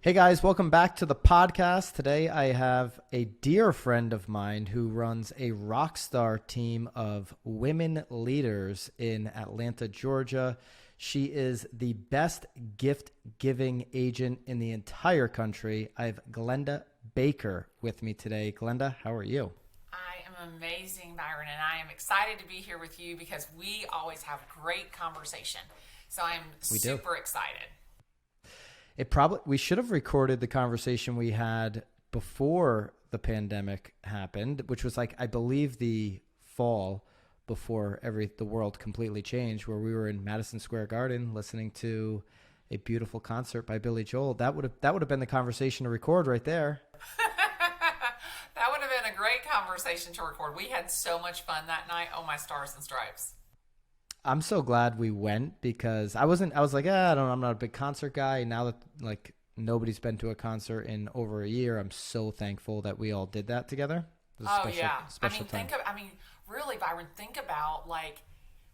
Hey guys, welcome back to the podcast. Today I have a dear friend of mine who runs a Rockstar team of women leaders in Atlanta, Georgia. She is the best gift giving agent in the entire country. I have Glenda Baker with me today. Glenda, how are you? I am amazing, Byron, and I am excited to be here with you because we always have great conversation. So I'm We do. super excited. We should have recorded the conversation we had before the pandemic happened, which was like I believe the fall before the world completely changed, where we were in Madison Square Garden listening to a beautiful concert by Billy Joel. That would have been the conversation to record right there. That would have been a great conversation to record. We had so much fun that night. Oh, my stars and stripes. I'm so glad we went because I was like, I'm not a big concert guy. Now that like nobody's been to a concert in over a year, I'm so thankful that we all did that together. It was a Oh, special, yeah. special time. Really, Byron, think about like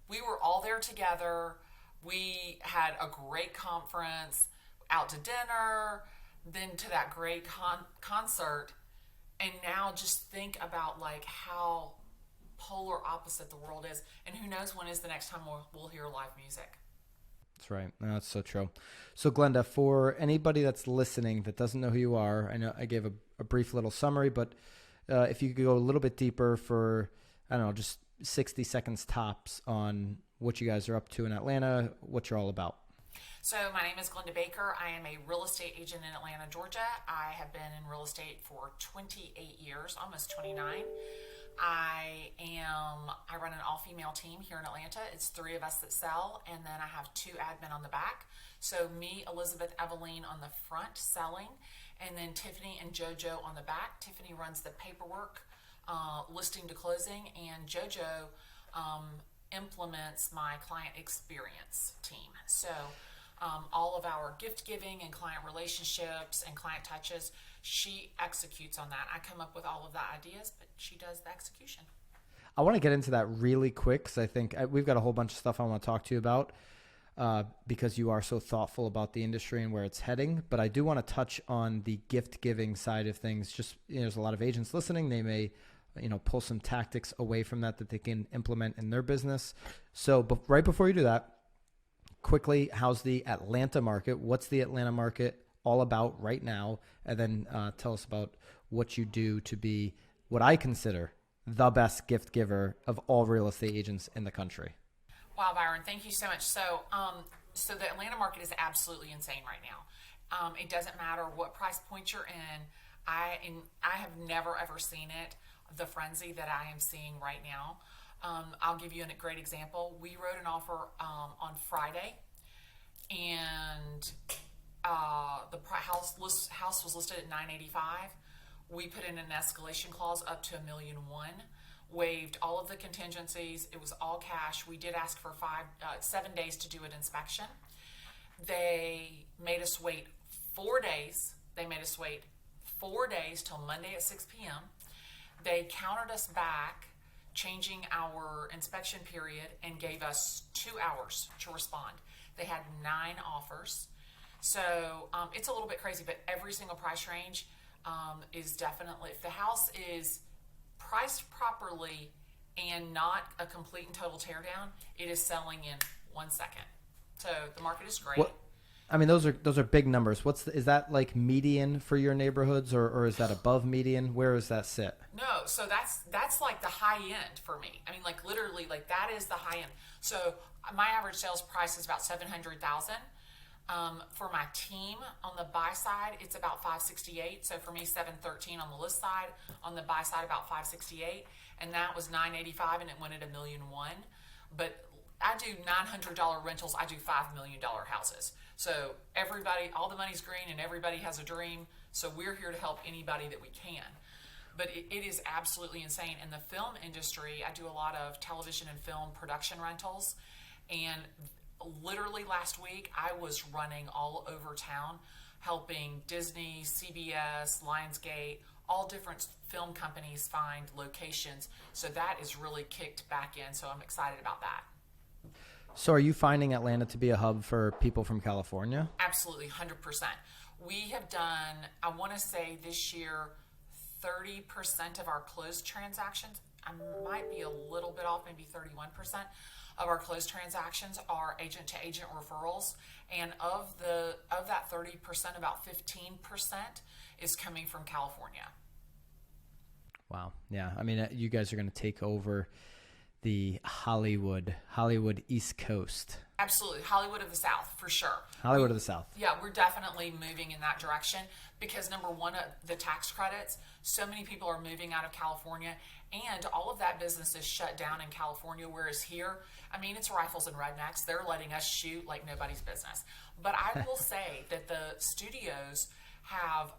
we were all there together. We had a great conference, out to dinner, then to that great concert. And now just think about like how polar opposite the world is, and who knows when is the next time we'll hear live music. That's right. No, that's so true. So, Glenda, for anybody that's listening that doesn't know who you are, I know I gave a brief little summary, but if you could go a little bit deeper for, I don't know, just 60 seconds tops on what you guys are up to in Atlanta, what you're all about. So my name is Glenda Baker. I am a real estate agent in Atlanta, Georgia. I have been in real estate for 28 years, almost 29. I run an all-female team here in Atlanta. It's three of us that sell, and then I have two admin on the back. So me, Elizabeth, Eveline on the front selling, and then Tiffany and JoJo on the back. Tiffany runs the paperwork, listing to closing, and JoJo implements my client experience team. So all of our gift giving and client relationships and client touches, she executes on that. I come up with all of the ideas, but she does the execution. I want to get into that really quick because I think we've got a whole bunch of stuff I want to talk to you about because you are so thoughtful about the industry and where it's heading. But I do want to touch on the gift giving side of things. Just there's a lot of agents listening. They may pull some tactics away from that they can implement in their business. So right before you do that, quickly, how's the Atlanta market? What's the Atlanta market all about right now? And then tell us about what you do to be what I consider the best gift giver of all real estate agents in the country. Wow, Byron, thank you so much. So the Atlanta market is absolutely insane right now. It doesn't matter what price point you're in. I have never ever seen it, the frenzy that I am seeing right now. I'll give you a great example. We wrote an offer on Friday, and the house was listed at 985. We put in an escalation clause up to $1,000,001. Waived all of the contingencies. It was all cash. We did ask for 7 days to do an inspection. They made us wait 4 days. They made us wait 4 days till Monday at 6 p.m. They countered us back, changing our inspection period, and gave us 2 hours to respond. They had 9 offers. So it's a little bit crazy, but every single price range is definitely, if the house is priced properly and not a complete and total teardown, it is selling in 1 second. So the market is great. What? I mean, those are big numbers. Is that like median for your neighborhoods, or is that above median? Where does that sit? No, so that's like the high end for me. I mean, like literally, like that is the high end. So my average sales price is about 700,000. For my team on the buy side, it's about 568. So for me, 713 on the list side. On the buy side, about 568, and that was 985, and it went at $1,000,001. But I do $900 rentals. I do $5 million houses. So everybody, all the money's green, and everybody has a dream. So we're here to help anybody that we can. But it is absolutely insane. In the film industry, I do a lot of television and film production rentals, and literally last week, I was running all over town, helping Disney, CBS, Lionsgate, all different film companies find locations. So that is really kicked back in. So I'm excited about that. So are you finding Atlanta to be a hub for people from California? Absolutely, 100%. We have done, I want to say this year, 30% of our closed transactions, I might be a little bit off, maybe 31% of our closed transactions are agent to agent referrals. And of that 30%, about 15% is coming from California. Wow. Yeah. I mean, you guys are going to take over the Hollywood East Coast. Absolutely. Hollywood of the South, for sure. Hollywood of the South. Yeah, we're definitely moving in that direction because, number one, the tax credits, so many people are moving out of California, and all of that business is shut down in California, whereas here, I mean, it's rifles and rednecks. They're letting us shoot like nobody's business. But I will say that the studios have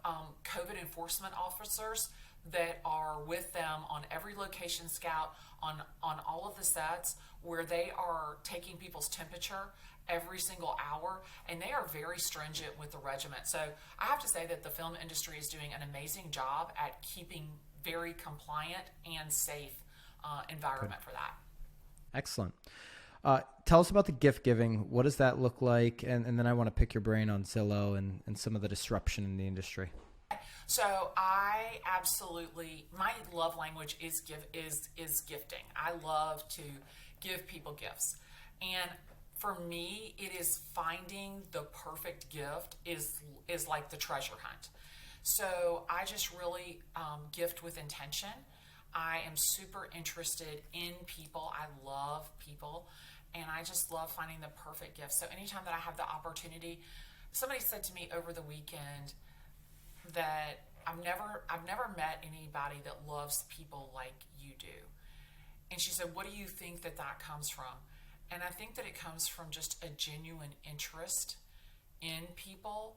COVID enforcement officers that are with them on every location scout, on all of the sets, where they are taking people's temperature every single hour, and they are very stringent with the regiment. So I have to say that the film industry is doing an amazing job at keeping very compliant and safe environment for that. Excellent. Tell us about the gift giving. What does that look like? And then I want to pick your brain on Zillow and some of the disruption in the industry. So I absolutely, my love language is gifting. I love to give people gifts. And for me, it is finding the perfect gift is like the treasure hunt. So I just really gift with intention. I am super interested in people. I love people. And I just love finding the perfect gift. So anytime that I have the opportunity, somebody said to me over the weekend that I've never met anybody that loves people like you do. And she said, what do you think that comes from? And I think that it comes from just a genuine interest in people.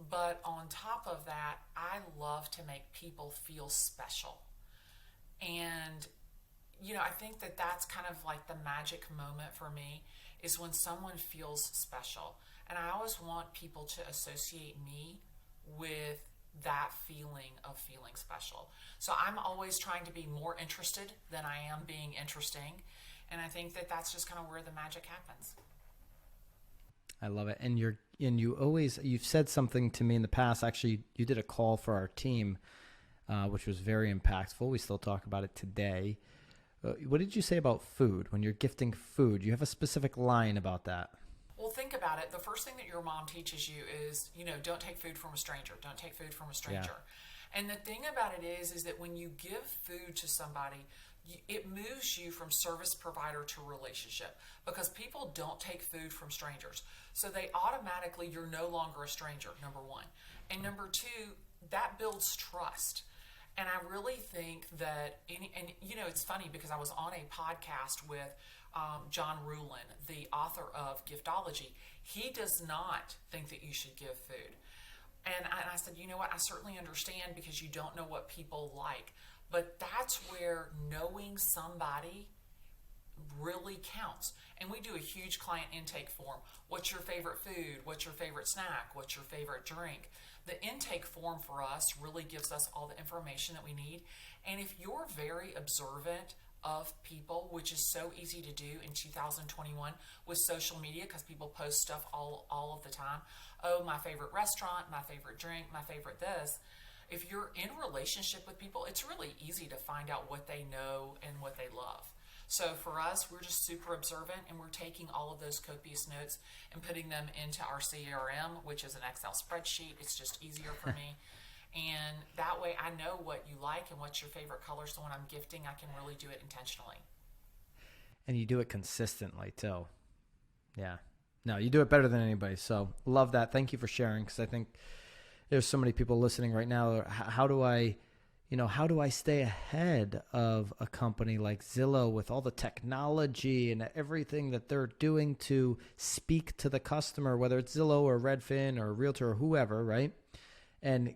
But on top of that, I love to make people feel special. And, you know, I think that that's kind of like the magic moment for me is when someone feels special. And I always want people to associate me with that feeling of feeling special. So I'm always trying to be more interested than I am being interesting. And I think that that's just kind of where the magic happens. I love it. And you've said something to me in the past. Actually, you did a call for our team, which was very impactful. We still talk about it today. What did you say about food? When you're gifting food, you have a specific line about that. Well, think about it. The first thing that your mom teaches you is, you know, don't take food from a stranger. Don't take food from a stranger. Yeah. And the thing about it is that when you give food to somebody, it moves you from service provider to relationship because people don't take food from strangers. So they automatically, you're no longer a stranger, number one. And number two, that builds trust. And I really think that, and you know, it's funny because I was on a podcast with John Rulin, the author of Giftology. He does not think that you should give food. And I said, you know what, I certainly understand because you don't know what people like. But that's where knowing somebody really counts. And we do a huge client intake form. What's your favorite food? What's your favorite snack? What's your favorite drink? The intake form for us really gives us all the information that we need. And if you're very observant of people, which is so easy to do in 2021 with social media because people post stuff all of the time. Oh, my favorite restaurant, my favorite drink, my favorite this. If you're in relationship with people, it's really easy to find out what they know and what they love. So for us, we're just super observant and we're taking all of those copious notes and putting them into our CRM, which is an Excel spreadsheet. It's just easier for me. And that way I know what you like and what's your favorite color. So when I'm gifting, I can really do it intentionally. And you do it consistently too. Yeah. No, you do it better than anybody. So love that. Thank you for sharing. Cause I think there's so many people listening right now. How do I stay ahead of a company like Zillow with all the technology and everything that they're doing to speak to the customer, whether it's Zillow or Redfin or Realtor or whoever, right? And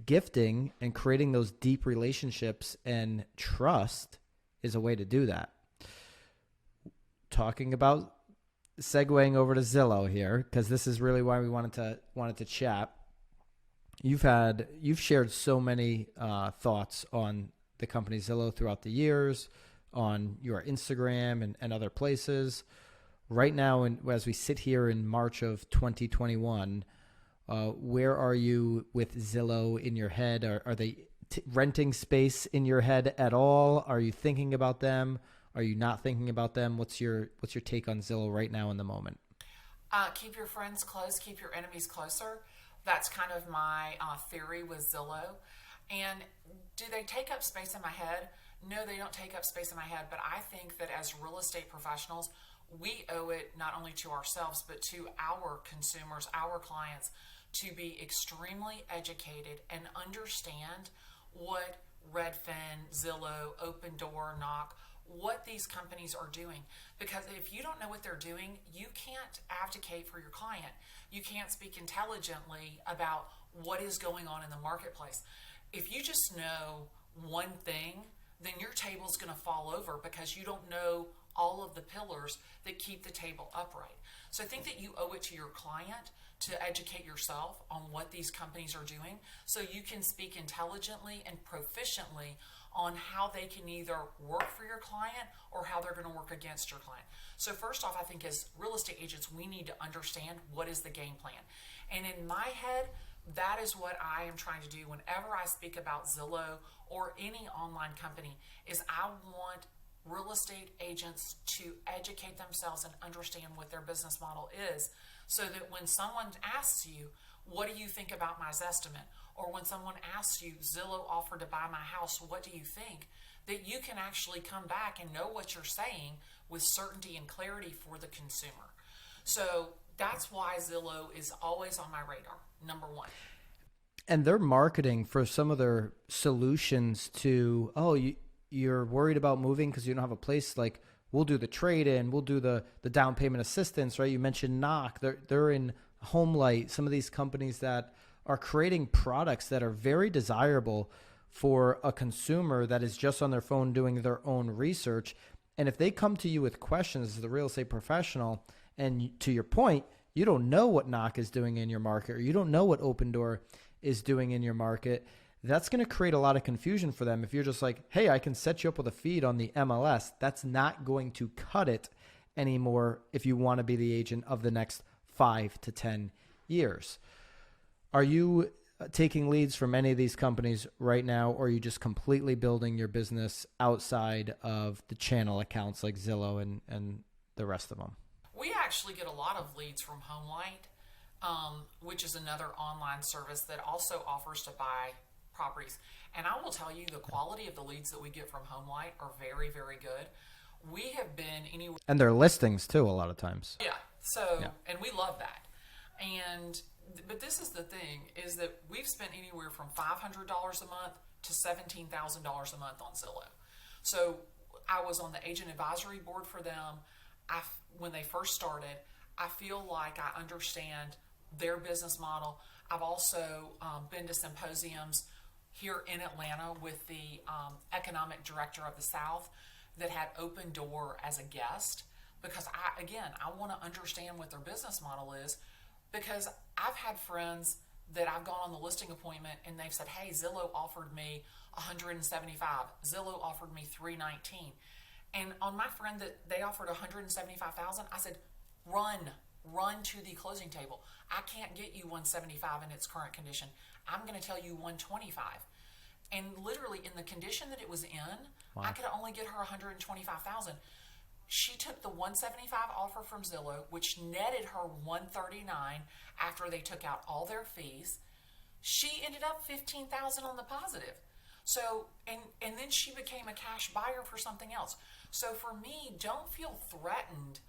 gifting and creating those deep relationships and trust is a way to do that. Talking about segueing over to Zillow here, because this is really why we wanted to chat. You've shared so many thoughts on the company Zillow throughout the years, on your Instagram and other places. Right now, as we sit here in March of 2021, Where are you with Zillow in your head? Are they renting space in your head at all? Are you thinking about them? Are you not thinking about them? What's your take on Zillow right now in the moment? Keep your friends close, keep your enemies closer. That's kind of my theory with Zillow. And do they take up space in my head? No, they don't take up space in my head, but I think that as real estate professionals, we owe it not only to ourselves, but to our consumers, our clients, to be extremely educated and understand what Redfin, Zillow, Opendoor, Knock, what these companies are doing. Because if you don't know what they're doing, you can't advocate for your client. You can't speak intelligently about what is going on in the marketplace. If you just know one thing, then your table's going to fall over because you don't know all of the pillars that keep the table upright. So I think that you owe it to your client to educate yourself on what these companies are doing so you can speak intelligently and proficiently on how they can either work for your client or how they're going to work against your client. So first off, I think as real estate agents, we need to understand what is the game plan. And in my head, that is what I am trying to do whenever I speak about Zillow or any online company is I want real estate agents to educate themselves and understand what their business model is so that when someone asks you, what do you think about my Zestimate? Or when someone asks you, Zillow offered to buy my house, what do you think? That you can actually come back and know what you're saying with certainty and clarity for the consumer. So that's why Zillow is always on my radar, number one. And they're marketing for some of their solutions to, you're worried about moving because you don't have a place. Like, we'll do the trade-in, we'll do the down payment assistance, right? You mentioned Knock. They're in HomeLight, some of these companies that are creating products that are very desirable for a consumer that is just on their phone doing their own research. And if they come to you with questions as the real estate professional, and to your point, you don't know what Knock is doing in your market, or you don't know what Opendoor is doing in your market, that's going to create a lot of confusion for them. If you're just like, hey, I can set you up with a feed on the MLS, that's not going to cut it anymore if you want to be the agent of the next 5 to 10 years. Are you taking leads from any of these companies right now, or are you just completely building your business outside of the channel accounts like Zillow and the rest of them? We actually get a lot of leads from HomeLight, which is another online service that also offers to buy properties. And I will tell you, the quality of the leads that we get from HomeLight are very, very good. We have been anywhere. And their listings too, a lot of times. Yeah. So, yeah. And we love that. But this is the thing, is that we've spent anywhere from $500 a month to $17,000 a month on Zillow. So I was on the agent advisory board for them. When they first started, I feel like I understand their business model. I've also been to symposiums here in Atlanta with the economic director of the South that had Opendoor as a guest, because I want to understand what their business model is, because I've had friends that I've gone on the listing appointment and they've said, hey, Zillow offered me $175. Zillow offered me $319. And on my friend that they offered $175,000, I said, run to the closing table. I can't get you $175 in its current condition. I'm going to tell you $125. And literally in the condition that it was in, wow, I could only get her $125,000. She took the $175 offer from Zillow, which netted her $139 after they took out all their fees. She ended up $15,000 on the positive. So, and then she became a cash buyer for something else. So for me, don't feel threatened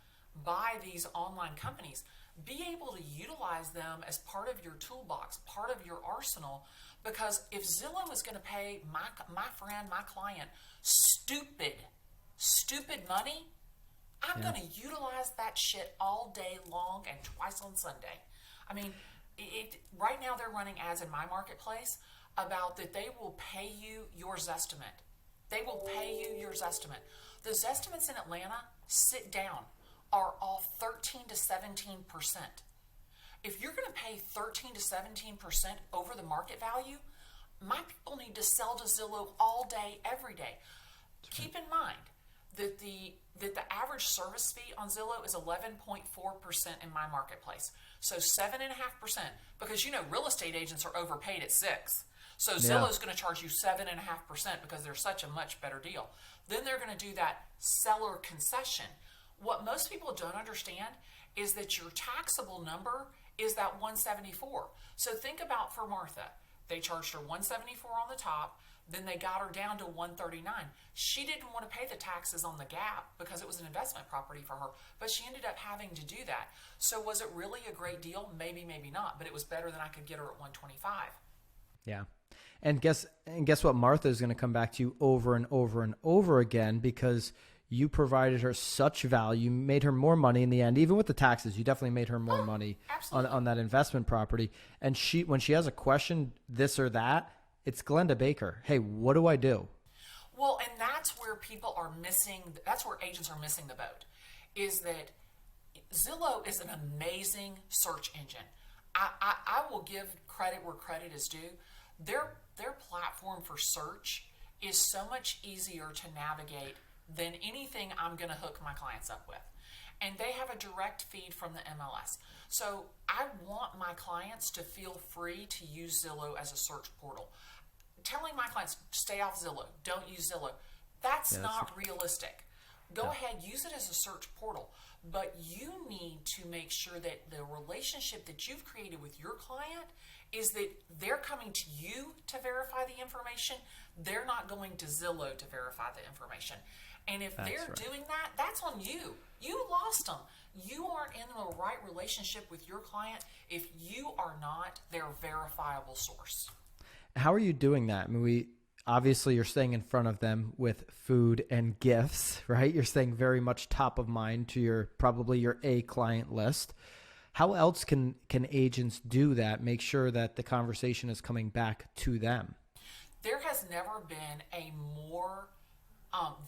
by these online companies. Be able to utilize them as part of your toolbox, part of your arsenal, because if Zillow is going to pay my friend, my client, stupid money, I'm going to utilize that shit all day long and twice on Sunday. I mean, right now they're running ads in my marketplace about that they will pay you your Zestimate. They will pay you your Zestimate. The Zestimates in Atlanta, sit down, are off 13 to 17%. If you're going to pay 13 to 17% over the market value, my people need to sell to Zillow all day, every day. Keep in mind, that the average service fee on Zillow is 11.4% in my marketplace. So 7.5%, because real estate agents are overpaid at 6%. So Zillow's going to charge you 7.5% because they're such a much better deal. Then they're going to do that seller concession. What most people don't understand is that your taxable number is that 174. So think about for Martha. They charged her 174 on the top, then they got her down to 139. She didn't want to pay the taxes on the gap because it was an investment property for her, but she ended up having to do that. So was it really a great deal? Maybe, maybe not, but it was better than I could get her at 125. Yeah. And guess what? Martha is going to come back to you over and over and over again because you provided her such value, made her more money in the end. Even with the taxes, you definitely made her more money on that investment property. And when she has a question, this or that, it's Glenda Baker. Hey, what do I do? Well, and that's where that's where agents are missing the boat, is that Zillow is an amazing search engine. I will give credit where credit is due. Their platform for search is so much easier to navigate than anything I'm going to hook my clients up with. And they have a direct feed from the MLS. So I want my clients to feel free to use Zillow as a search portal. Telling my clients, stay off Zillow, don't use Zillow, that's not realistic. Go ahead, use it as a search portal. But you need to make sure that the relationship that you've created with your client is that they're coming to you to verify the information. They're not going to Zillow to verify the information. And if they're doing that, that's on you. You lost them. You aren't in the right relationship with your client if you are not their verifiable source. How are you doing that? I mean, obviously you're staying in front of them with food and gifts, right? You're staying very much top of mind to probably your A client list. How else can agents do that? Make sure that the conversation is coming back to them. There has never been a more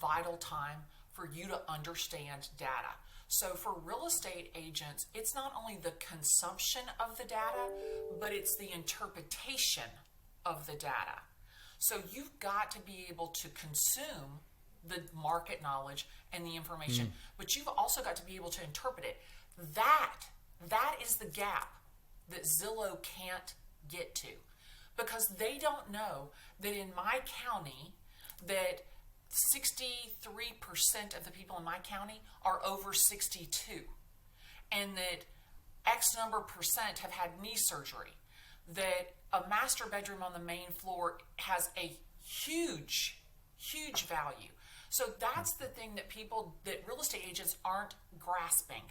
vital time for you to understand data. So for real estate agents, it's not only the consumption of the data, but it's the interpretation of the data. So you've got to be able to consume the market knowledge and the information, but you've also got to be able to interpret it. That is the gap that Zillow can't get to, because they don't know that in my county that 63% of the people in my county are over 62, and that X number percent have had knee surgery, that a master bedroom on the main floor has a huge value. So that's the thing that real estate agents aren't grasping,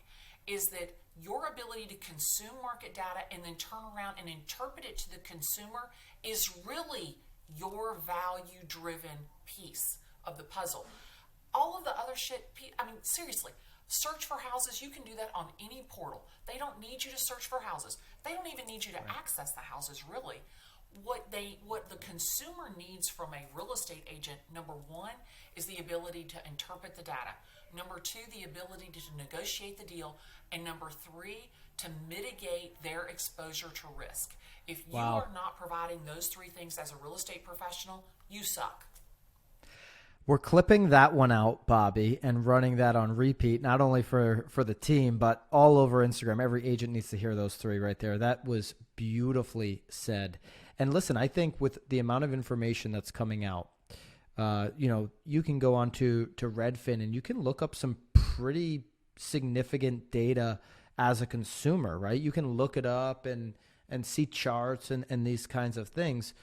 is that your ability to consume market data and then turn around and interpret it to the consumer is really your value-driven piece of the puzzle. All of the other shit, I mean, seriously, search for houses, you can do that on any portal. They don't need you to search for houses. They don't even need you to access the houses, really. What the consumer needs from a real estate agent, number one, is the ability to interpret the data. Number two, the ability to negotiate the deal. And number three, to mitigate their exposure to risk. If you are not providing those three things as a real estate professional, you suck. We're clipping that one out, Bobby, and running that on repeat, not only for the team, but all over Instagram. Every agent needs to hear those three right there. That was beautifully said. And listen, I think with the amount of information that's coming out, you can go on to Redfin and you can look up some pretty significant data as a consumer, right? You can look it up and see charts and these kinds of things.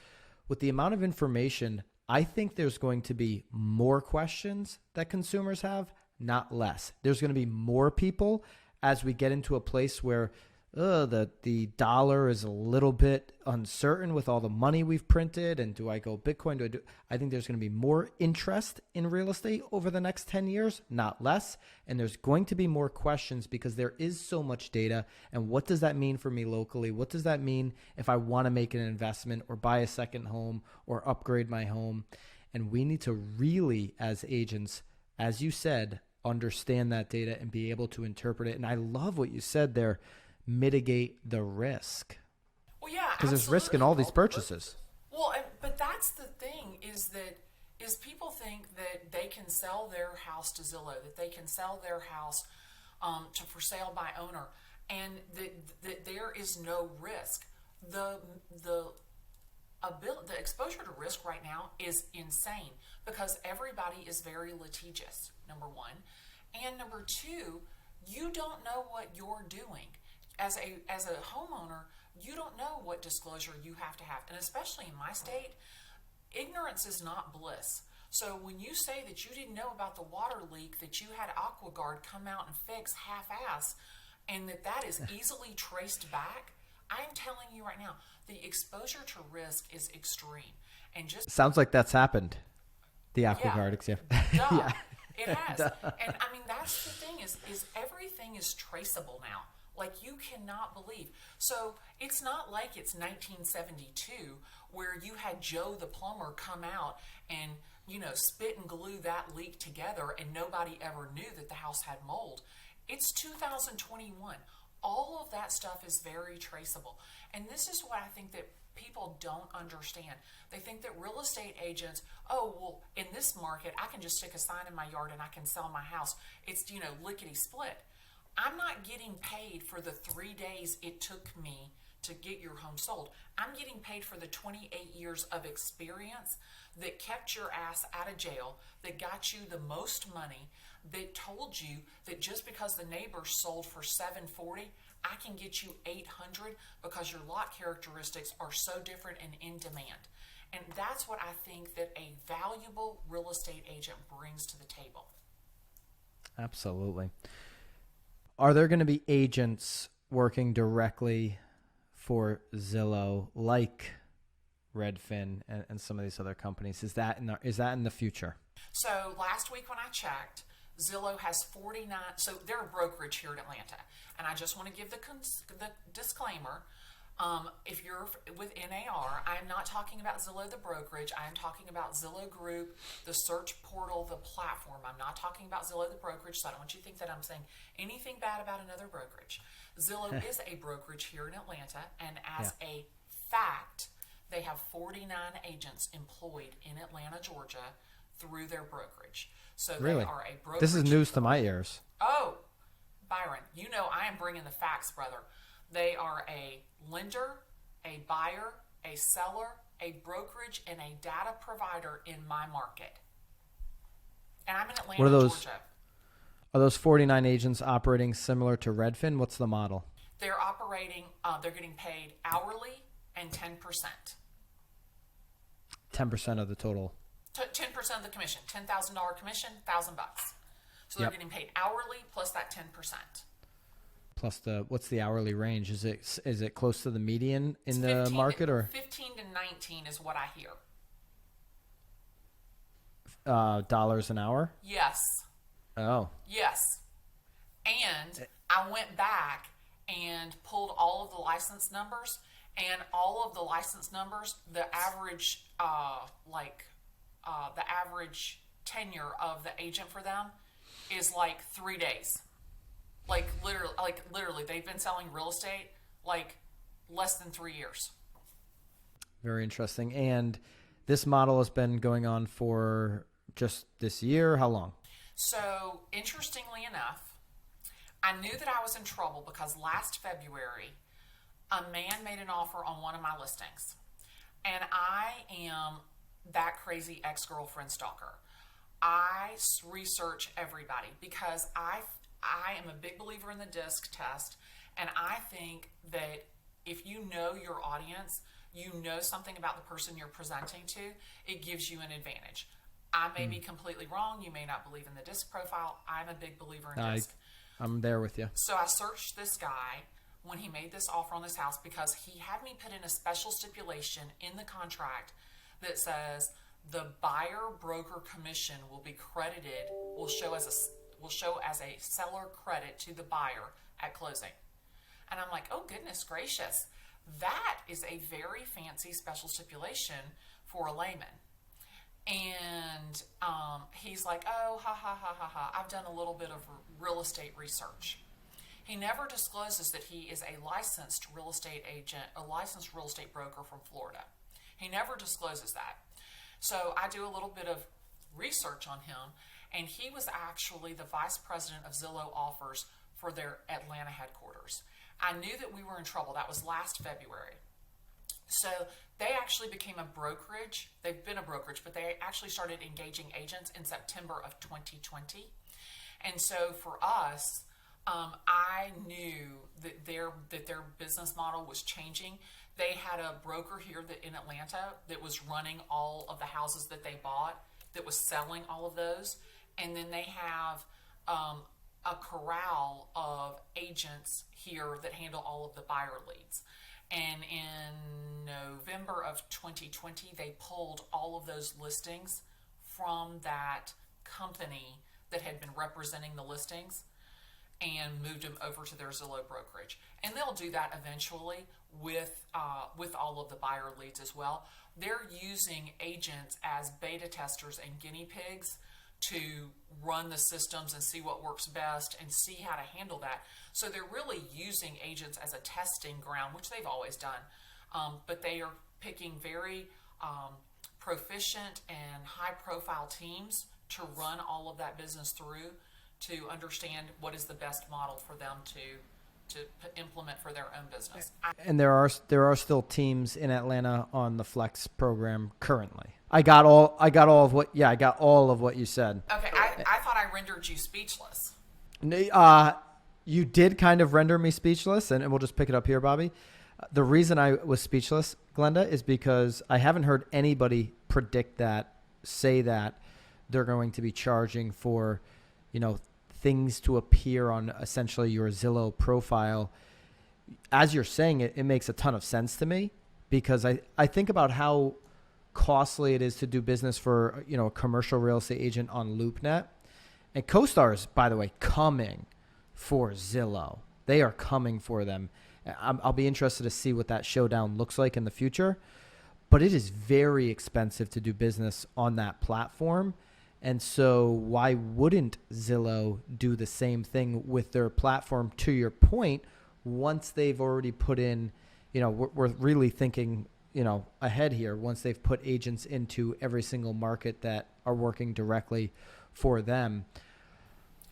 With the amount of information, I think there's going to be more questions that consumers have, not less. There's going to be more people as we get into a place where the dollar is a little bit uncertain with all the money we've printed. And do I go Bitcoin? I think there's going to be more interest in real estate over the next 10 years, not less. And there's going to be more questions because there is so much data. And what does that mean for me locally? What does that mean if I want to make an investment or buy a second home or upgrade my home? And we need to really, as agents, as you said, understand that data and be able to interpret it. And I love what you said there. Mitigate the risk. Well, yeah, because there's risk in all these purchases. Well, but that's the thing, is that is people think that they can sell their house to Zillow, that they can sell their house to for sale by owner, and that there is no risk. The exposure to risk right now is insane because everybody is very litigious, number one. And number two, you don't know what you're doing. As a homeowner, you don't know what disclosure you have to have. And especially in my state, ignorance is not bliss. So when you say that you didn't know about the water leak that you had AquaGuard come out and fix half-ass, and that is easily traced back, I'm telling you right now, the exposure to risk is extreme. And just sounds like that's happened. The AquaGuard example. Yeah, it has. And I mean, that's the thing is everything is traceable now. Like, you cannot believe. So it's not like it's 1972 where you had Joe the plumber come out and, spit and glue that leak together and nobody ever knew that the house had mold. It's 2021. All of that stuff is very traceable. And this is what I think that people don't understand. They think that real estate agents, oh, well, in this market, I can just stick a sign in my yard and I can sell my house. It's, lickety split. I'm not getting paid for the 3 days it took me to get your home sold. I'm getting paid for the 28 years of experience that kept your ass out of jail, that got you the most money, that told you that just because the neighbors sold for $740, I can get you $800 because your lot characteristics are so different and in demand. And that's what I think that a valuable real estate agent brings to the table. Absolutely. Are there going to be agents working directly for Zillow, like Redfin and some of these other companies? Is that in the future? So last week when I checked, Zillow has 49. So they're a brokerage here in Atlanta, and I just want to give the disclaimer. If you're with NAR, I am not talking about Zillow the brokerage. I am talking about Zillow Group, the search portal, the platform. I'm not talking about Zillow the brokerage, so I don't want you to think that I'm saying anything bad about another brokerage. Zillow is a brokerage here in Atlanta, and as a fact, they have 49 agents employed in Atlanta, Georgia, through their brokerage. So really? They are a brokerage. This is news to my ears. Oh, Byron, I am bringing the facts, brother. They are a lender, a buyer, a seller, a brokerage, and a data provider in my market. And I'm in Atlanta, Georgia. Are those 49 agents operating similar to Redfin? What's the model? They're operating, they're getting paid hourly and 10%. 10% of the total. 10% of the commission, $10,000 commission, $1,000 bucks. So they're getting paid hourly plus that 10%. Plus what's the hourly range? Is it close to the median in the market, or 15 to 19 is what I hear. Dollars an hour? Yes. Oh. Yes. And I went back and pulled all of the license numbers, and all of the license numbers, the average the average tenure of the agent for them is like 3 days. Like literally, they've been selling real estate like less than 3 years. Very interesting. And this model has been going on for just this year. How long? So interestingly enough, I knew that I was in trouble because last February, a man made an offer on one of my listings. And I am that crazy ex-girlfriend stalker. I research everybody because I am a big believer in the DISC test, and I think that if you know your audience, you know something about the person you're presenting to, it gives you an advantage. I may be completely wrong. You may not believe in the DISC profile. I'm a big believer in DISC. I'm there with you. So I searched this guy when he made this offer on this house because he had me put in a special stipulation in the contract that says the buyer broker commission will be credited, will show as a seller credit to the buyer at closing. And I'm like, oh goodness gracious, that is a very fancy special stipulation for a layman. And he's like, oh, I've done a little bit of real estate research. He never discloses that he is a licensed real estate agent, a licensed real estate broker from Florida. He never discloses that. So I do a little bit of research on him, and he was actually the vice president of Zillow Offers for their Atlanta headquarters. I knew that we were in trouble. That was last February. So they actually became a brokerage. They've been a brokerage, but they actually started engaging agents in September of 2020. And so for us, I knew that their business model was changing. They had a broker here in Atlanta that was running all of the houses that they bought, that was selling all of those. And then they have a corral of agents here that handle all of the buyer leads. And in November of 2020, they pulled all of those listings from that company that had been representing the listings and moved them over to their Zillow brokerage. And they'll do that eventually with all of the buyer leads as well. They're using agents as beta testers and guinea pigs to run the systems and see what works best and see how to handle that. So they're really using agents as a testing ground, which they've always done. But they are picking very proficient and high-profile teams to run all of that business through, to understand what is the best model for them to implement for their own business. And there are still teams in Atlanta on the Flex program currently. I got all of what you said. Okay, I thought I rendered you speechless. You did kind of render me speechless, and we'll just pick it up here, Bobby. The reason I was speechless, Glenda, is because I haven't heard anybody say that they're going to be charging for, things to appear on essentially your Zillow profile. As you're saying it, it makes a ton of sense to me, because I think about how costly it is to do business for, a commercial real estate agent on LoopNet. And CoStar is, by the way, coming for Zillow. They are coming for them. I'll be interested to see what that showdown looks like in the future. But it is very expensive to do business on that platform. And so why wouldn't Zillow do the same thing with their platform? To your point, once they've already put in, we're really thinking, ahead here. Once they've put agents into every single market that are working directly for them.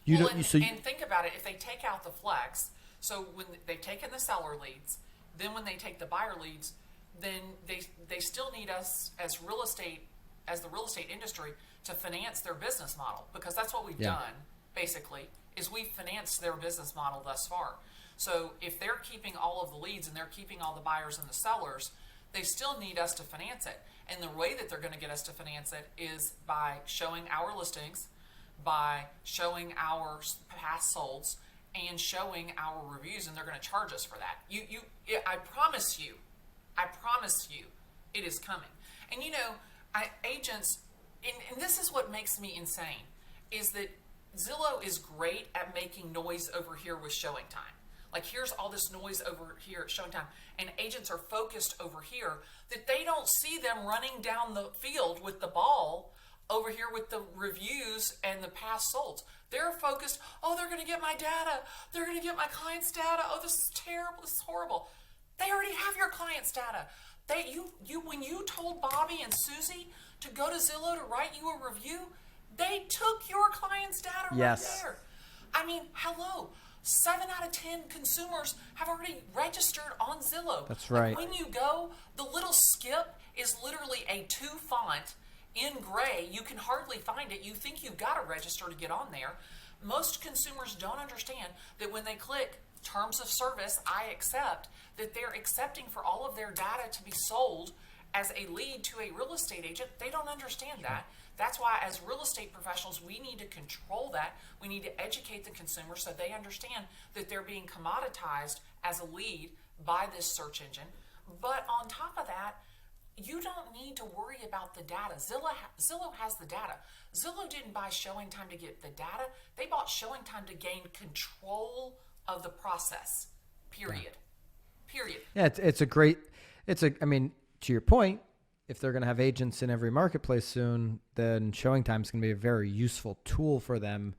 And think about it. If they take out the flex, so when they've taken the seller leads, then when they take the buyer leads, then they still need us as the real estate industry to finance their business model, because that's what we've done basically, is we've financed their business model thus far. So if they're keeping all of the leads and they're keeping all the buyers and the sellers, they still need us to finance it. And the way that they're going to get us to finance it is by showing our listings, by showing our past solds, and showing our reviews, and they're going to charge us for that. I promise you, it is coming. And agents, and this is what makes me insane, is that Zillow is great at making noise over here with showing time. Like, here's all this noise over here at showing time, and agents are focused over here that they don't see them running down the field with the ball over here with the reviews and the past solds. They're focused, they're going to get my data. They're going to get my client's data. Oh, this is terrible. This is horrible. They already have your client's data. When you told Bobby and Susie to go to Zillow to write you a review, they took your client's data right there. I mean, hello. 7 out of 10 consumers have already registered on Zillow. That's right. Like, when you go, the little skip is literally a 2 font in gray. You can hardly find it. You think you've got to register to get on there. Most consumers don't understand that when they click terms of service, I accept, that they're accepting for all of their data to be sold as a lead to a real estate agent. They don't understand that. That's why, as real estate professionals, we need to control that. We need to educate the consumer so they understand that they're being commoditized as a lead by this search engine. But on top of that, you don't need to worry about the data. Zillow has the data. Zillow didn't buy showing time to get the data. They bought showing time to gain control of the process. Period. Yeah, I mean, to your point, if they're going to have agents in every marketplace soon, then showing time is going to be a very useful tool for them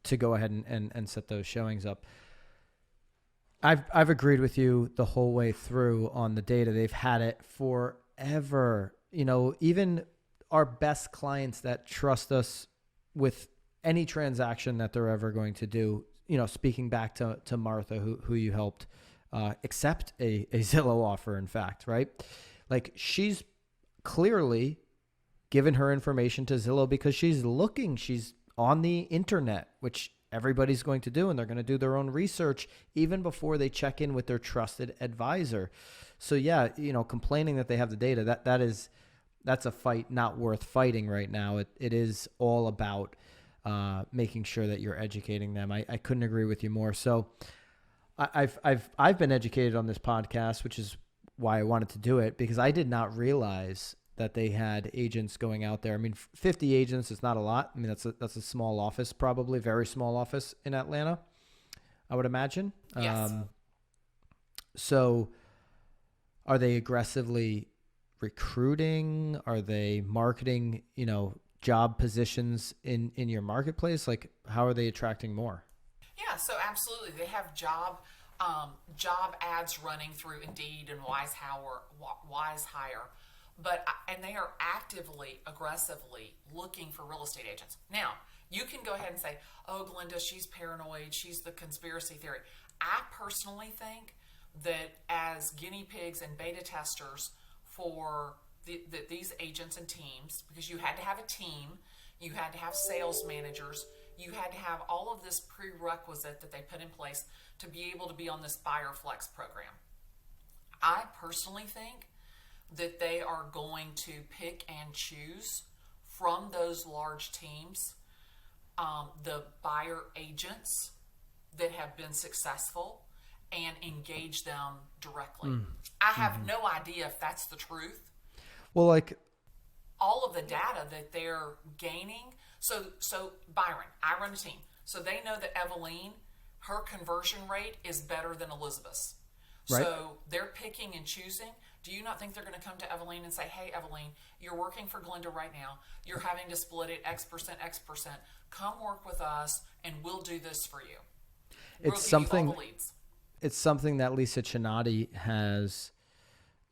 to go ahead and set those showings up. I've agreed with you the whole way through on the data. They've had it forever. Even our best clients that trust us with any transaction that they're ever going to do. You know, speaking back to Martha, who you helped accept a Zillow offer, in fact, right? Like, she's clearly given her information to Zillow because she's on the internet, which everybody's going to do, and they're going to do their own research even before they check in with their trusted advisor. So yeah, you know, complaining that they have the data, that's a fight not worth fighting right now. It is all about making sure that you're educating them. I couldn't agree with you more. So I've been educated on this podcast, which is why I wanted to do it, because I did not realize that they had agents going out there. I mean, 50 agents is not a lot. I mean, that's a small office, probably very small office in Atlanta, I would imagine. Yes. So are they aggressively recruiting? Are they marketing, you know, job positions in your marketplace? Like, how are they attracting more? Yeah, so absolutely. They have job ads running through Indeed and Wise Hire. And they are actively, aggressively looking for real estate agents. Now, you can go ahead and say, oh, Glenda, she's paranoid. She's the conspiracy theory. I personally think that as guinea pigs and beta testers for these agents and teams, because you had to have a team, you had to have sales managers, you had to have all of this prerequisite that they put in place to be able to be on this Buyer Flex program. I personally think that they are going to pick and choose from those large teams the buyer agents that have been successful and engage them directly. I have no idea if that's the truth. Well, like, all of the data that they're gaining. So Byron, I run a team. So they know that Eveline, her conversion rate is better than Elizabeth's. Right. So they're picking and choosing. Do you not think they're going to come to Eveline and say, hey, Eveline, you're working for Glenda right now. You're having to split it X percent. Come work with us and we'll do this for you. It's something that Lisa Chinati has,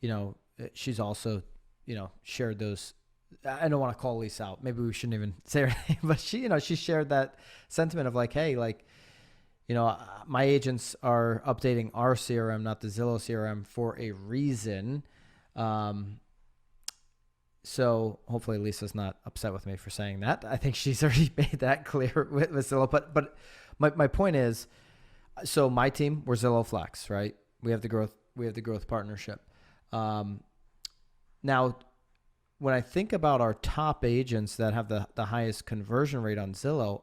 you know, she's also, you know, shared those. I don't want to call Lisa out. Maybe we shouldn't even say her name, but she shared that sentiment of like, hey, like, you know, my agents are updating our CRM, not the Zillow CRM, for a reason. So hopefully Lisa's not upset with me for saying that. I think she's already made that clear with Zillow. But my point is, so my team, we're Zillow Flex, right? We have the growth partnership. Now, when I think about our top agents that have the highest conversion rate on Zillow,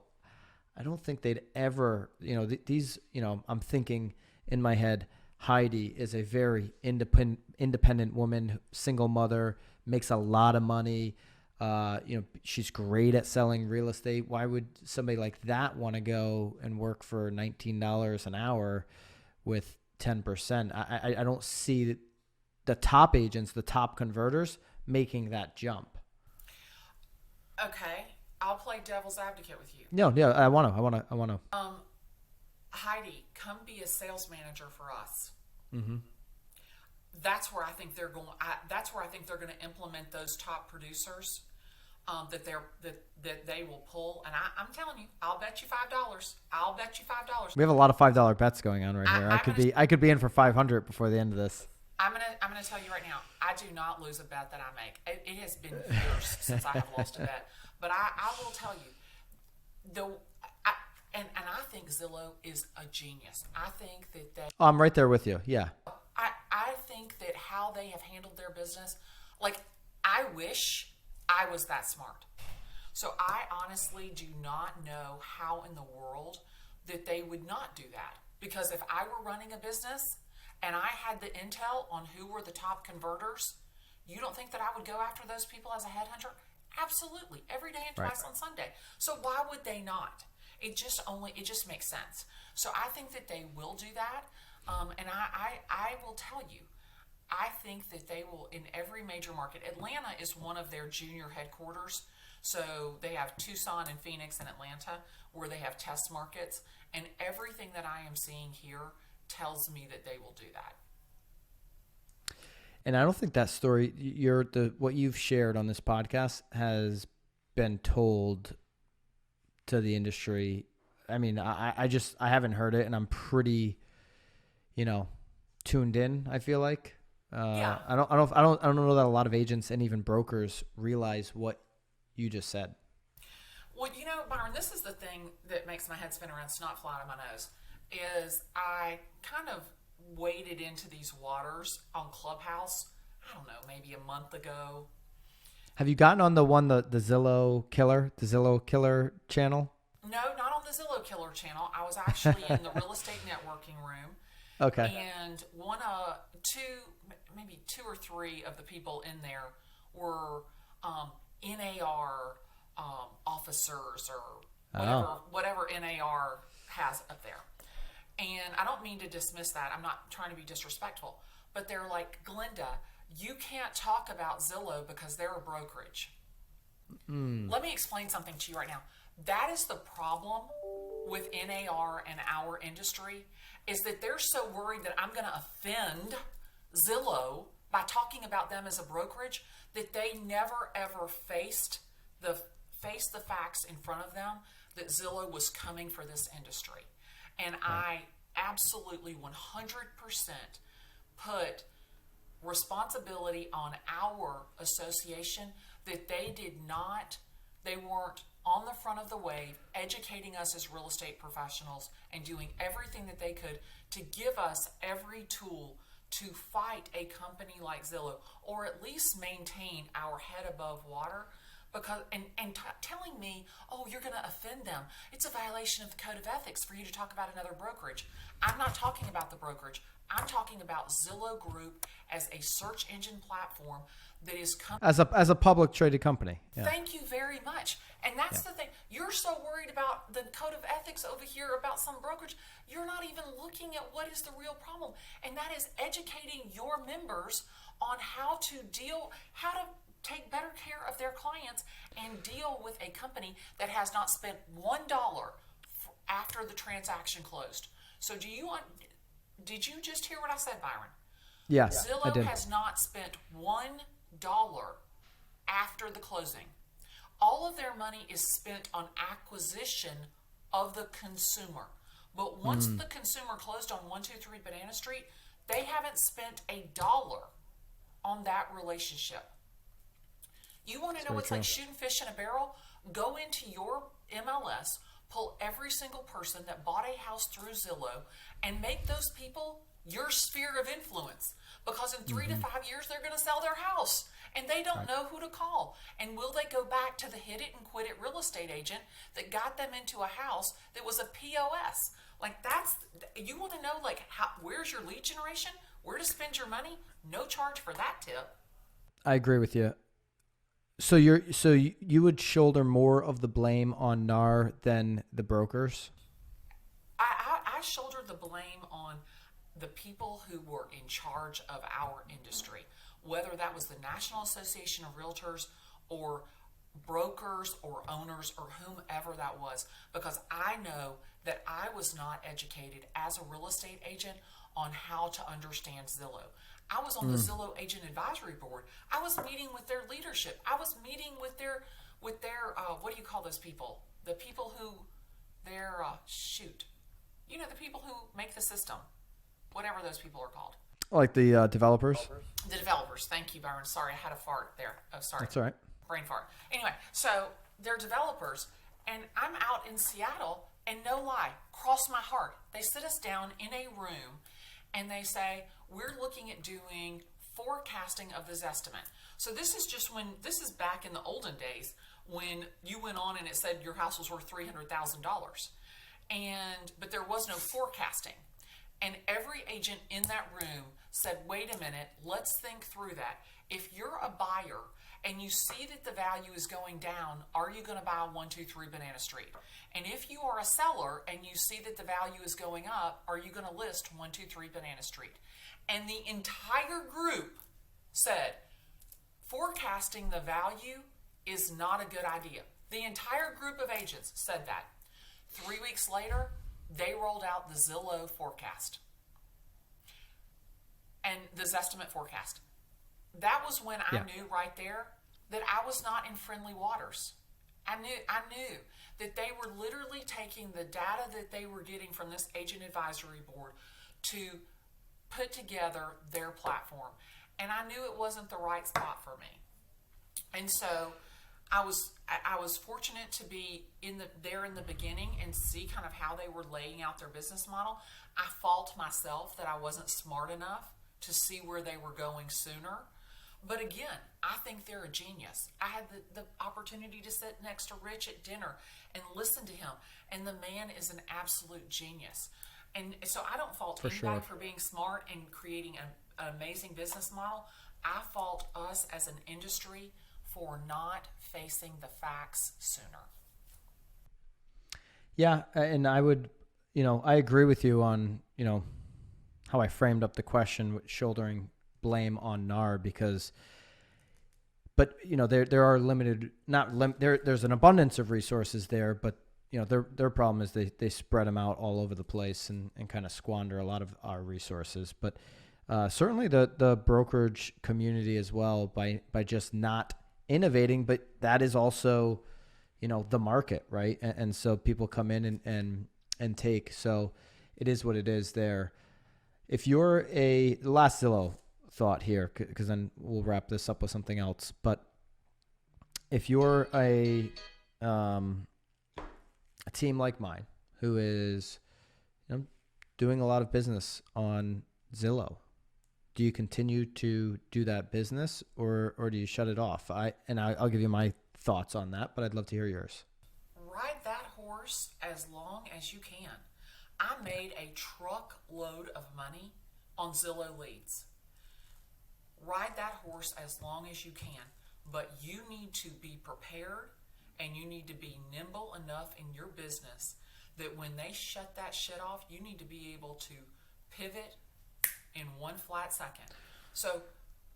I don't think they'd ever, you know, these, you know, I'm thinking in my head, Heidi is a very independent woman, single mother, makes a lot of money. You know, she's great at selling real estate. Why would somebody like that want to go and work for $19 an hour with 10%? I don't see the top agents, the top converters making that jump. Okay. I'll play devil's advocate with you. No, yeah, I want to. Heidi, come be a sales manager for us. Mm-hmm. That's where I think they're going. That's where I think they're going to implement those top producers that they will pull. And I'm telling you, I'll bet you $5. I'll bet you $5. We have a lot of $5 bets going on right here. I could be in for 500 before the end of this. I'm gonna tell you right now, I do not lose a bet that I make. It has been years since I have lost a bet. But I will tell you, and I think Zillow is a genius. I think that I'm right there with you. Yeah. I think that how they have handled their business, like, I wish I was that smart. So I honestly do not know how in the world that they would not do that. Because if I were running a business and I had the intel on who were the top converters, you don't think that I would go after those people as a headhunter? Absolutely. Every day and twice on Sunday. So why would they not? It just makes sense. So I think that they will do that. And I will tell you, I think that they will, in every major market. Atlanta is one of their junior headquarters. So they have Tucson and Phoenix and Atlanta where they have test markets. And everything that I am seeing here tells me that they will do that. And I don't think that story, what you've shared on this podcast has been told to the industry. I mean, I haven't heard it, and I'm pretty, tuned in. I feel like Yeah. I don't know that a lot of agents and even brokers realize what you just said. Well, Byron, this is the thing that makes my head spin around, snot fly out of my nose, is I kind of waded into these waters on Clubhouse, I don't know, maybe a month ago. Have you gotten on the Zillow Killer channel? No, not on the Zillow Killer channel. I was actually in the real estate networking room. Okay. And maybe two or three of the people in there were NAR officers or whatever NAR has up there. And I don't mean to dismiss that. I'm not trying to be disrespectful. But they're like, Glenda, you can't talk about Zillow because they're a brokerage. Let me explain something to you right now. That is the problem with NAR and our industry, is that they're so worried that I'm going to offend Zillow by talking about them as a brokerage that they never ever faced the facts in front of them that Zillow was coming for this industry. And I absolutely 100% put responsibility on our association that they weren't on the front of the wave, educating us as real estate professionals and doing everything that they could to give us every tool to fight a company like Zillow, or at least maintain our head above water. Because telling me, oh, you're going to offend them. It's a violation of the code of ethics for you to talk about another brokerage. I'm not talking about the brokerage. I'm talking about Zillow Group as a search engine platform that is as a public traded company. Yeah. Thank you very much. And that's the thing. You're so worried about the code of ethics over here about some brokerage. You're not even looking at what is the real problem. And that is educating your members on how to take better care of their clients and deal with a company that has not spent $1 after the transaction closed. So did you just hear what I said, Byron? Yes, Zillow I did. has not spent $1 after the closing. All of their money is spent on acquisition of the consumer. But once the consumer closed on 123 Banana Street, they haven't spent $1 on that relationship. You want to know what's like shooting fish in a barrel? Go into your MLS, pull every single person that bought a house through Zillow, and make those people your sphere of influence. Because in 3 to 5 years, they're going to sell their house, and they don't know who to call. And will they go back to the hit it and quit it real estate agent that got them into a house that was a POS? Like, you want to know, like, where's your lead generation? Where to spend your money? No charge for that tip. I agree with you. So you would shoulder more of the blame on NAR than the brokers? I shoulder the blame on the people who were in charge of our industry, whether that was the National Association of Realtors or brokers or owners or whomever that was, because I know that I was not educated as a real estate agent on how to understand Zillow. I was on the Zillow Agent Advisory Board. I was meeting with their leadership. I was meeting with their what do you call those people? The people who, the people who make the system. Whatever those people are called. Like the developers? The developers. Thank you, Byron. Sorry, I had a fart there. Oh, sorry. That's all right. Brain fart. Anyway, so they're developers, and I'm out in Seattle, and no lie, cross my heart. They sit us down in a room, and they say, we're looking at doing forecasting of this estimate. So this is back in the olden days when you went on and it said your house was worth $300,000. But there was no forecasting. And every agent in that room said, wait a minute, let's think through that. If you're a buyer and you see that the value is going down, are you going to buy 123 Banana Street? And if you are a seller and you see that the value is going up, are you going to list 123 Banana Street? And the entire group said, forecasting the value is not a good idea. The entire group of agents said that. 3 weeks later, they rolled out the Zillow forecast and the Zestimate forecast. that was when I Yeah. knew right there that I was not in friendly waters. I knew that they were literally taking the data that they were getting from this agent advisory board to put together their platform. And I knew it wasn't the right spot for me. And so I was fortunate to be there in the beginning and see kind of how they were laying out their business model. I fault myself that I wasn't smart enough to see where they were going sooner. But again, I think they're a genius. I had the opportunity to sit next to Rich at dinner and listen to him. And the man is an absolute genius. And so I don't fault anybody for being smart and creating an amazing business model. I fault us as an industry for not facing the facts sooner. Yeah, and I would, I agree with you on, how I framed up the question with shouldering blame on NAR but there are limited, there's an abundance of resources there, but their problem is they spread them out all over the place and kind of squander a lot of our resources. But certainly the brokerage community as well by just not innovating, but that is also, the market, right? And so people come in and take. So it is what it is there. If you're the last Zillow thought here, because then we'll wrap this up with something else. But if you're a team like mine who is doing a lot of business on Zillow, do you continue to do that business or do you shut it off? I'll give you my thoughts on that, but I'd love to hear yours. Ride that horse as long as you can. I made a truckload of money on Zillow leads. Ride that horse as long as you can, but you need to be prepared and you need to be nimble enough in your business that when they shut that shit off, you need to be able to pivot in one flat second. So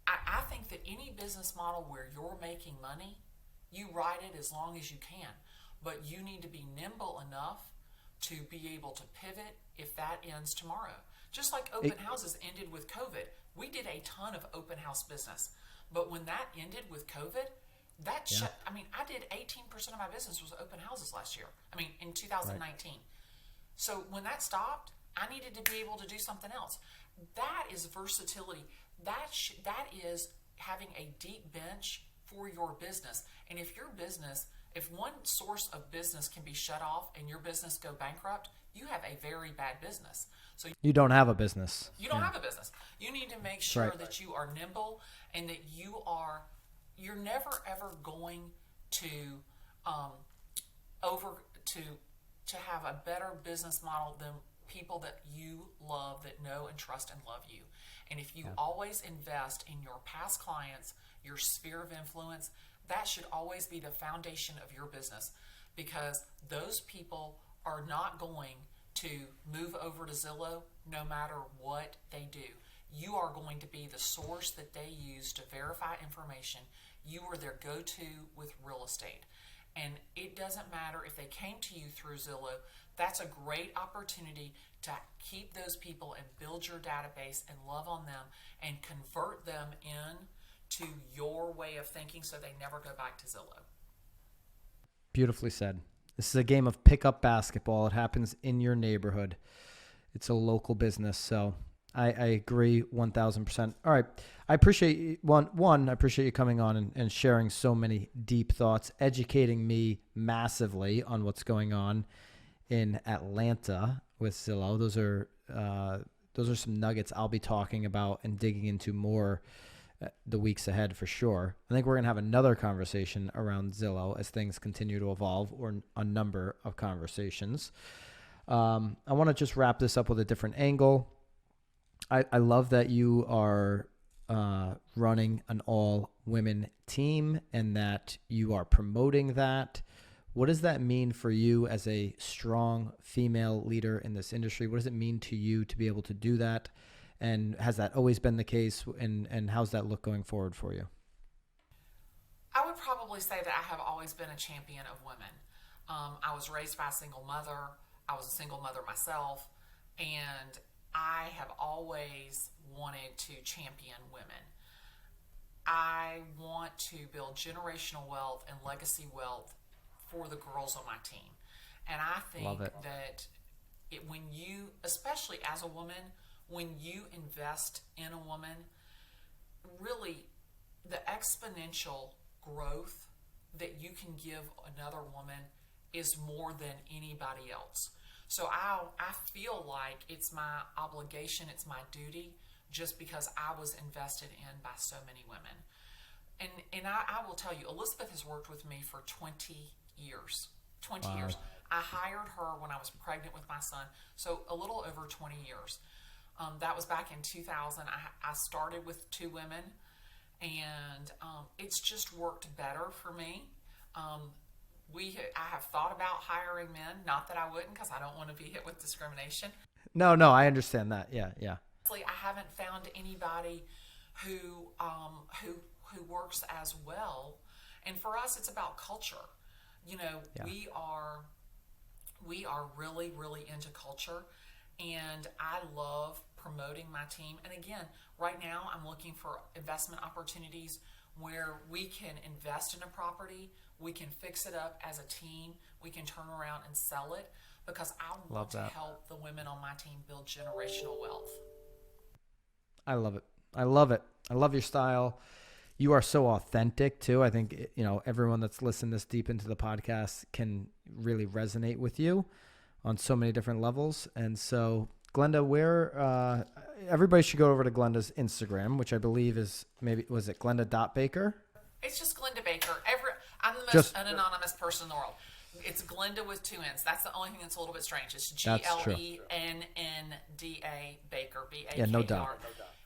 I think that any business model where you're making money, you ride it as long as you can, but you need to be nimble enough to be able to pivot if that ends tomorrow. Just like open houses ended with COVID. We did a ton of open house business, but when that ended with COVID, I did 18% of my business was open houses last year. In 2019. Right. So when that stopped, I needed to be able to do something else. That is versatility. That is having a deep bench for your business. And if one source of business can be shut off and your business go bankrupt, you have a very bad business. So you don't have a business. You don't have a business. You need to make sure that you are nimble and that you're never ever going to to have a better business model than people that you love, that know and trust and love you. And if you always invest in your past clients, your sphere of influence, that should always be the foundation of your business, because those people are not going to move over to Zillow no matter what they do. You are going to be the source that they use to verify information. You are their go-to with real estate. And it doesn't matter if they came to you through Zillow. That's a great opportunity to keep those people and build your database and love on them and convert them in to your way of thinking so they never go back to Zillow. Beautifully said. This is a game of pickup basketball. It happens in your neighborhood. It's a local business. So I agree 1,000%. All right. I appreciate you. I appreciate you coming on and sharing so many deep thoughts, educating me massively on what's going on in Atlanta with Zillow. Those are some nuggets I'll be talking about and digging into more the weeks ahead for sure. I think we're going to have another conversation around Zillow as things continue to evolve, or a number of conversations. I want to just wrap this up with a different angle. I love that you are running an all-women team and that you are promoting that. What does that mean for you as a strong female leader in this industry? What does it mean to you to be able to do that? And has that always been the case? And how's that look going forward for you? I would probably say that I have always been a champion of women. I was raised by a single mother. I was a single mother myself. And I have always wanted to champion women. I want to build generational wealth and legacy wealth for the girls on my team. And I think that when you, especially as a woman, when you invest in a woman, really the exponential growth that you can give another woman is more than anybody else. So I feel like it's my obligation, it's my duty, just because I was invested in by so many women. And I will tell you, Elizabeth has worked with me for 20 years. 20 years. I hired her when I was pregnant with my son, so a little over 20 years. That was back in 2000. I started with 2 women, and it's just worked better for me. I have thought about hiring men, not that I wouldn't, because I don't want to be hit with discrimination. No, I understand that. Yeah. I haven't found anybody who works as well. And for us, it's about culture. We are really, really into culture, and I love promoting my team. And again, right now, I'm looking for investment opportunities where we can invest in a property, we can fix it up as a team, we can turn around and sell it, because I want to help the women on my team build generational wealth. I love it. I love your style. You are so authentic too. I think, everyone that's listened this deep into the podcast can really resonate with you on so many different levels. And so, Glenda, everybody should go over to Glenda's Instagram, which I believe is was it Glenda.Baker? It's just Glenda Baker. I'm the most unanonymous person in the world. It's Glenda with 2 N's. That's the only thing that's a little bit strange. It's Glennda Baker, B-A-K-E-R. Yeah, no doubt.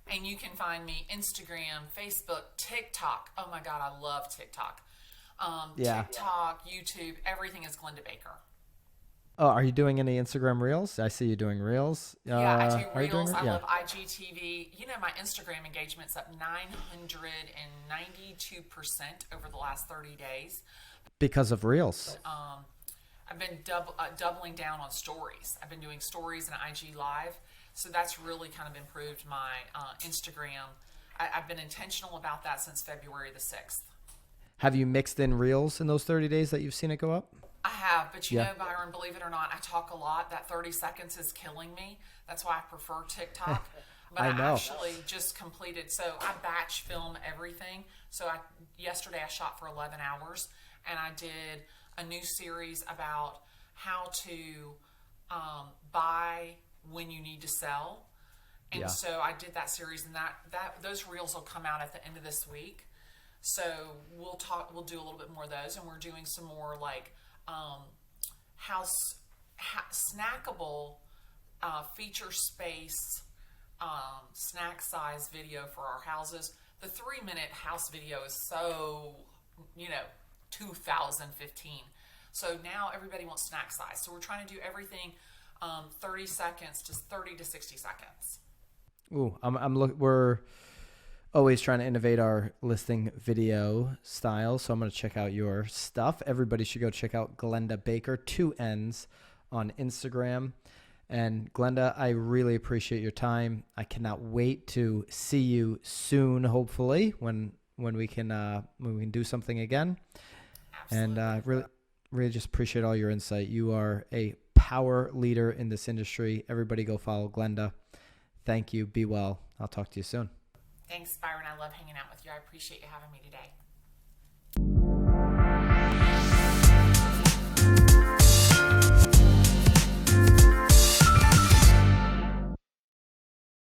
And you can find me Instagram, Facebook, TikTok. Oh my God, I love TikTok. TikTok, YouTube, everything is Glenda Baker. Oh, are you doing any Instagram Reels? I see you doing Reels. Yeah, I do Reels. I love IGTV. My Instagram engagement's up 992% over the last 30 days. Because of Reels. I've been doubling down on stories. I've been doing stories and IG Live. So that's really kind of improved my Instagram. I've been intentional about that since February the 6th. Have you mixed in Reels in those 30 days that you've seen it go up? I have, but you know, Byron, believe it or not, I talk a lot. That 30 seconds is killing me. That's why I prefer TikTok. But I actually just completed, so I batch film everything. So yesterday I shot for 11 hours, and I did a new series about how to buy when you need to sell. And so I did that series, and those reels will come out at the end of this week. So we'll do a little bit more of those, and we're doing some more like snackable feature space snack size video for our houses. The 3-minute house video is so 2015. So now everybody wants snack size. So we're trying to do everything 30 seconds to 30 to 60 seconds. Ooh, we're always trying to innovate our listing video style. So I'm going to check out your stuff. Everybody should go check out Glenda Baker, 2 N's on Instagram. And Glenda, I really appreciate your time. I cannot wait to see you soon, hopefully, when we can do something again. Absolutely. And really just appreciate all your insight. You are a power leader in this industry. Everybody go follow Glenda. Thank you. Be well. I'll talk to you soon. Thanks, Byron. I love hanging out with you. I appreciate you having me today.